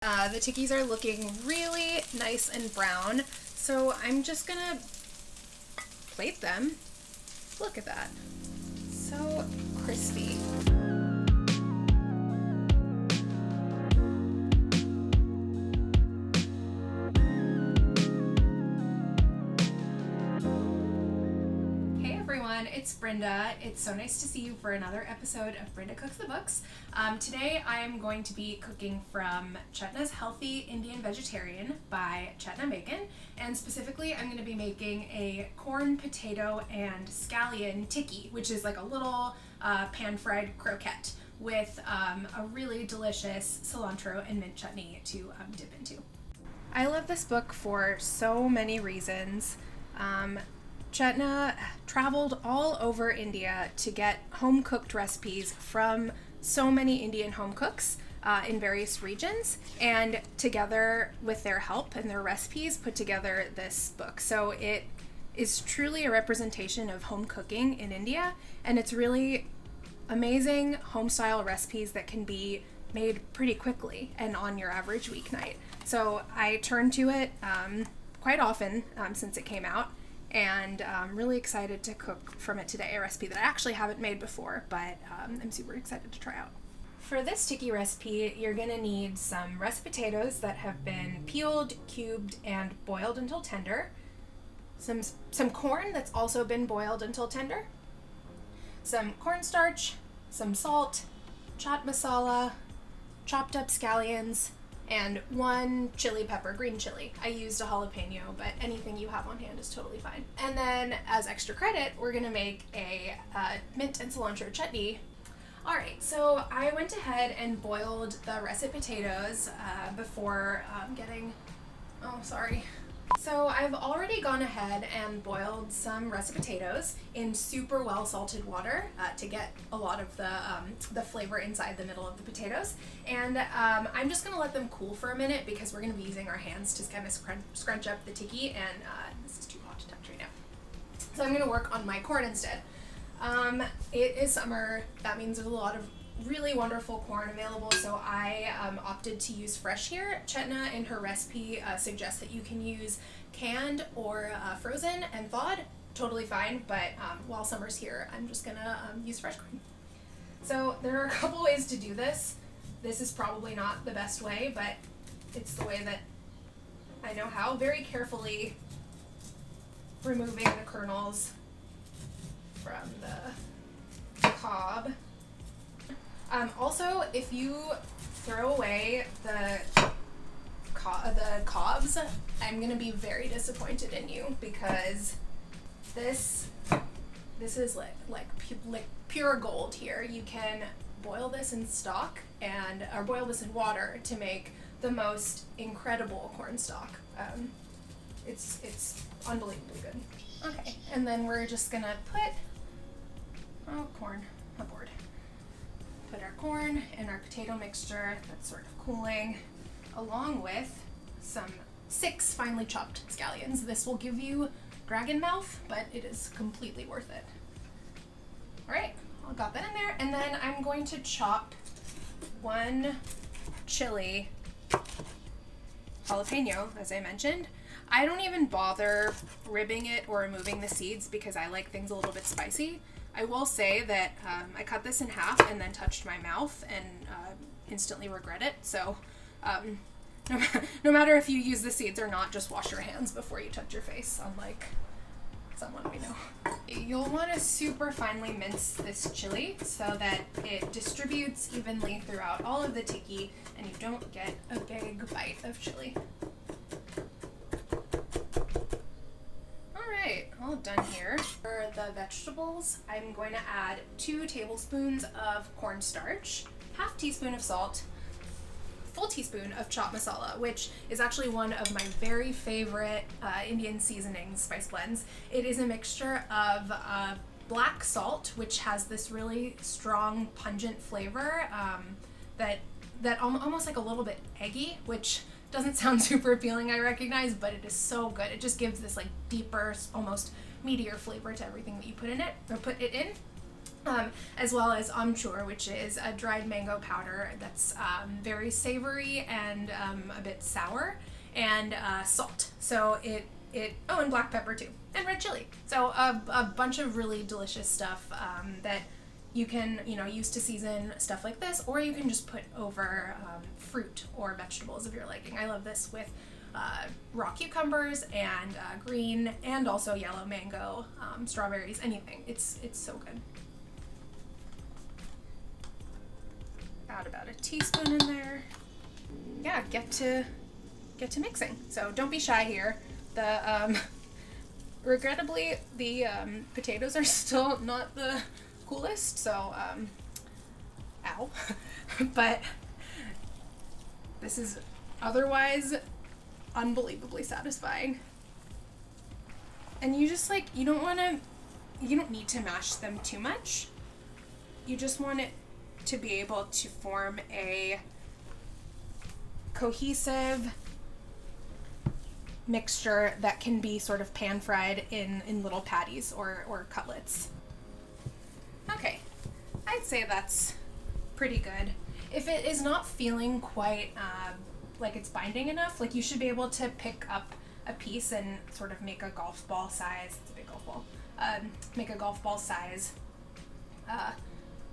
The tikkis are looking really nice and brown, so I'm just gonna plate them. Look at that. So crispy. It's Brinda. It's so nice to see you for another episode of Brinda Cooks the Books. Today I am going to be cooking from Chutney's Healthy Indian Vegetarian by Chutney, and specifically I'm going to be making a corn, potato, and scallion tikki, which is like a little pan-fried croquette with a really delicious cilantro and mint chutney to dip into. I love this book for so many reasons. Chutney traveled all over India to get home-cooked recipes from so many Indian home cooks in various regions, and together with their help and their recipes put together this book. So it is truly a representation of home cooking in India, and it's really amazing home-style recipes that can be made pretty quickly and on your average weeknight. So I turn to it quite often since it came out. And I'm really excited to cook from it today, a recipe that I actually haven't made before, but I'm super excited to try out. For this tikki recipe, you're going to need some russet potatoes that have been peeled, cubed, and boiled until tender, some corn that's also been boiled until tender, some cornstarch, some salt, chaat masala, chopped up scallions, and one chili pepper, green chili. I used a jalapeno, but anything you have on hand is totally fine. And then as extra credit, we're gonna make a mint and cilantro chutney. All right, so I went ahead and boiled the russet potatoes before So I've already gone ahead and boiled some russet potatoes in super well salted water to get a lot of the flavor inside the middle of the potatoes. And I'm just going to let them cool for a minute because we're going to be using our hands to kind of scrunch up the tikki, and this is too hot to touch right now. So I'm going to work on my corn instead. It is summer. That means there's a lot of really wonderful corn available, so I opted to use fresh here. Chutney in her recipe suggests that you can use canned or frozen and thawed. Totally fine, but while summer's here, I'm just gonna use fresh corn. So there are a couple ways to do this. This is probably not the best way, but it's the way that I know how. Very carefully removing the kernels from the cob. Also, if you throw away the cobs, I'm going to be very disappointed in you, because this is like pure gold here. You can boil this in stock or boil this in water to make the most incredible corn stock. It's unbelievably good. Okay, and then we're just going to put corn aboard. Put our corn and our potato mixture that's sort of cooling, along with some 6 finely chopped scallions. This will give you dragon mouth, but it is completely worth it. All right, I got that in there, and then I'm going to chop one chili jalapeno, as I mentioned. I don't even bother ribbing it or removing the seeds because I like things a little bit spicy. I will say that I cut this in half and then touched my mouth and instantly regret it. So no matter if you use the seeds or not, just wash your hands before you touch your face, unlike someone we know. You'll want to super finely mince this chili so that it distributes evenly throughout all of the tikki and you don't get a big bite of chili. All done here. For the vegetables, I'm going to add 2 tablespoons of cornstarch, half teaspoon of salt, full teaspoon of chaat masala, which is actually one of my very favorite Indian seasonings, spice blends. It is a mixture of black salt, which has this really strong, pungent flavor that almost like a little bit eggy, which doesn't sound super appealing, I recognize, but it is so good. It just gives this like deeper, almost meatier flavor to everything that you put it in. as well as amchur, which is a dried mango powder that's very savory and a bit sour, and salt. So and black pepper too, and red chili. So a bunch of really delicious stuff that you can, use to season stuff like this, or you can just put over fruit or vegetables of your liking. I love this with raw cucumbers and green and also yellow mango, strawberries, anything. It's so good. Add about a teaspoon in there. Yeah, get to mixing. So don't be shy here. The regrettably the potatoes are still not the coolest, so ow. But this is otherwise unbelievably satisfying. And you just you don't need to mash them too much. You just want it to be able to form a cohesive mixture that can be sort of pan fried in little patties or cutlets. Okay, I'd say that's pretty good. If it is not feeling quite like it's binding enough, you should be able to pick up a piece and sort of make a golf ball size, it's a big golf ball, make a golf ball size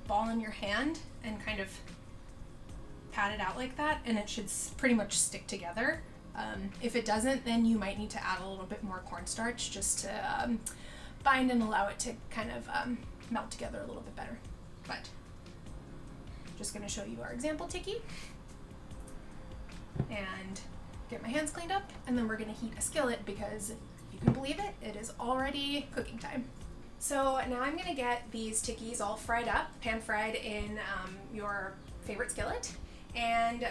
ball in your hand and kind of pat it out like that, and it should pretty much stick together. If it doesn't, then you might need to add a little bit more cornstarch just to bind and allow it to kind of melt together a little bit better. But just going to show you our example tikki and get my hands cleaned up, and then we're going to heat a skillet because, if you can believe it, it is already cooking time. So now I'm going to get these tikkis all fried up, pan fried in your favorite skillet, and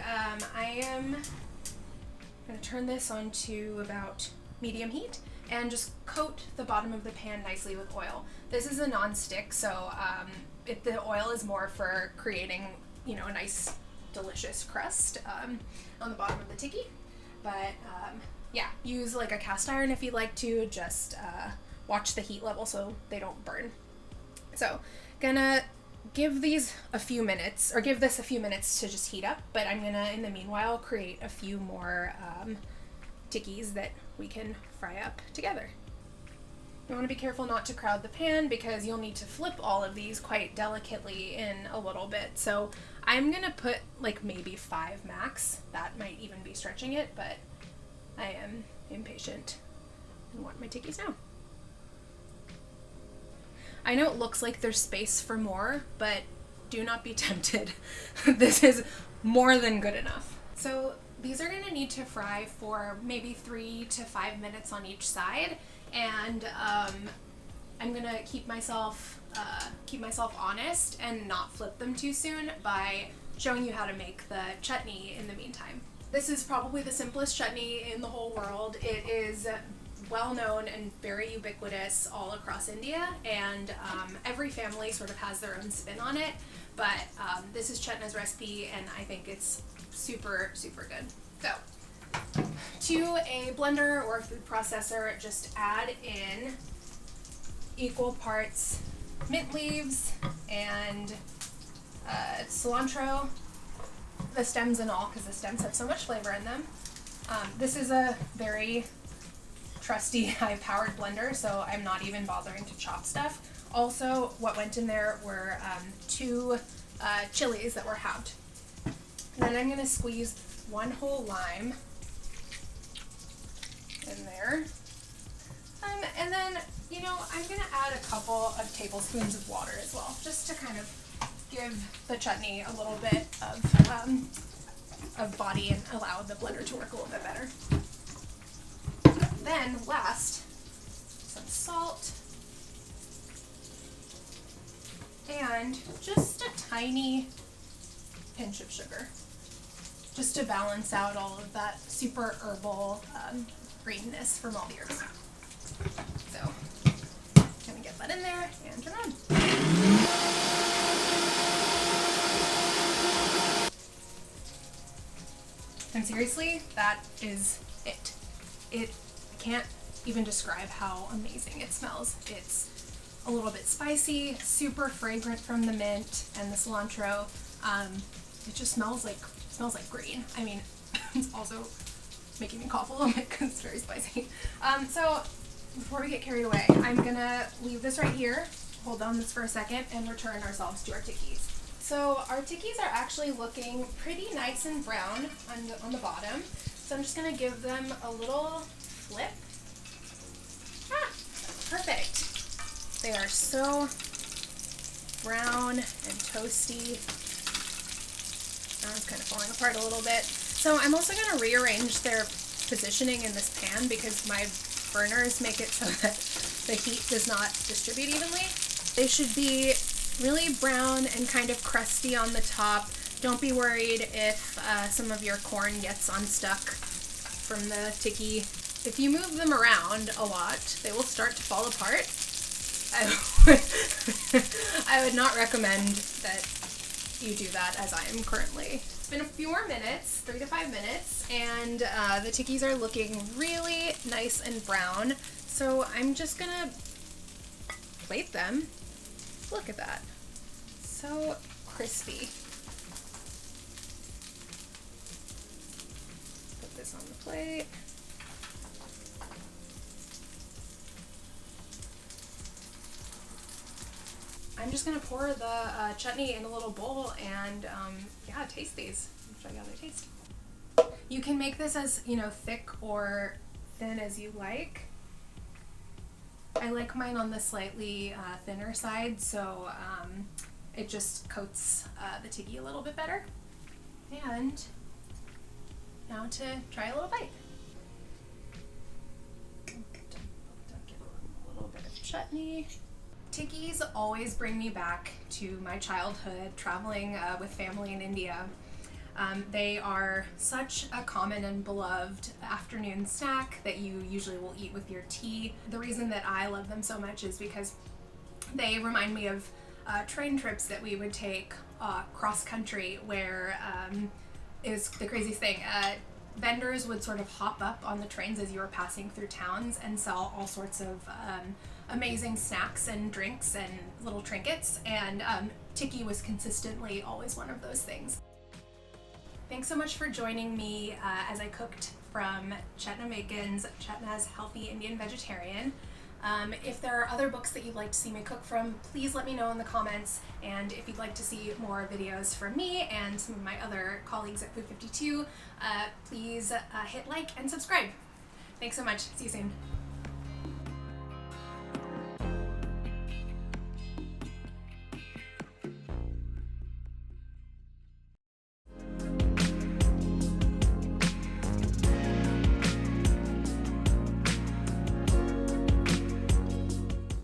I am going to turn this onto about medium heat and just coat the bottom of the pan nicely with oil. This is a non-stick, so the oil is more for creating, a nice, delicious crust on the bottom of the tikki. But yeah, use a cast iron if you'd like to. Just watch the heat level so they don't burn. So, gonna give this a few minutes to just heat up, but I'm gonna, in the meanwhile, create a few more tikkis that we can fry up together. You want to be careful not to crowd the pan because you'll need to flip all of these quite delicately in a little bit. So I'm gonna put maybe 5 max. That might even be stretching it, but I am impatient and want my tikkis now. I know it looks like there's space for more, but do not be tempted. This is more than good enough. So these are gonna need to fry for maybe 3 to 5 minutes on each side, and I'm gonna keep myself honest and not flip them too soon by showing you how to make the chutney in the meantime. This is probably the simplest chutney in the whole world. It is well known and very ubiquitous all across India, and every family sort of has their own spin on it, but this is Chetna's recipe, and I think it's super, super good. So, to a blender or a food processor, just add in equal parts mint leaves and cilantro, the stems and all, because the stems have so much flavor in them. This is a very trusty high-powered blender, so I'm not even bothering to chop stuff. Also, what went in there were 2 chiles that were halved. Then I'm going to squeeze 1 whole lime in there. And then, I'm going to add a couple of tablespoons of water as well, just to kind of give the chutney a little bit of body and allow the blender to work a little bit better. Then, last, some salt, and just a tiny pinch of sugar, just to balance out all of that super herbal greenness from all the herbs. So, gonna get that in there and turn on. And seriously, that is it. I can't even describe how amazing it smells. It's a little bit spicy, super fragrant from the mint and the cilantro. It just smells like green. I mean, it's also making me cough a little bit because it's very spicy. So before we get carried away, I'm gonna leave this right here, hold on this for a second, and return ourselves to our tikkis. So our tikkis are actually looking pretty nice and brown on the bottom. So I'm just gonna give them a little flip. Perfect. They are so brown and toasty. Now it's kind of falling apart a little bit. So I'm also gonna rearrange their positioning in this pan because my burners make it so that the heat does not distribute evenly. They should be really brown and kind of crusty on the top. Don't be worried if some of your corn gets unstuck from the tikki. If you move them around a lot, they will start to fall apart. I would not recommend that you do that as I am currently. It's been a few more minutes, 3 to 5 minutes, and the tikkis are looking really nice and brown. So I'm just gonna plate them. Look at that. So crispy. Put this on the plate. I'm just gonna pour the chutney in a little bowl and yeah, taste these. Show you how they taste. You can make this as, you know, thick or thin as you like. I like mine on the slightly thinner side, so it just coats the tikki a little bit better. And now to try a little bite. Get a little bit of chutney. Tikkis always bring me back to my childhood traveling with family in India. They are such a common and beloved afternoon snack that you usually will eat with your tea. The reason that I love them so much is because they remind me of train trips that we would take cross country where is the craziest thing. Vendors would sort of hop up on the trains as you were passing through towns and sell all sorts of amazing snacks and drinks and little trinkets, and tikki was consistently always one of those things. Thanks so much for joining me as I cooked from Chetna Makin's Chetna's Healthy Indian Vegetarian. If there are other books that you'd like to see me cook from, please let me know in the comments, and if you'd like to see more videos from me and some of my other colleagues at Food 52, please hit like and subscribe. Thanks so much. See you soon.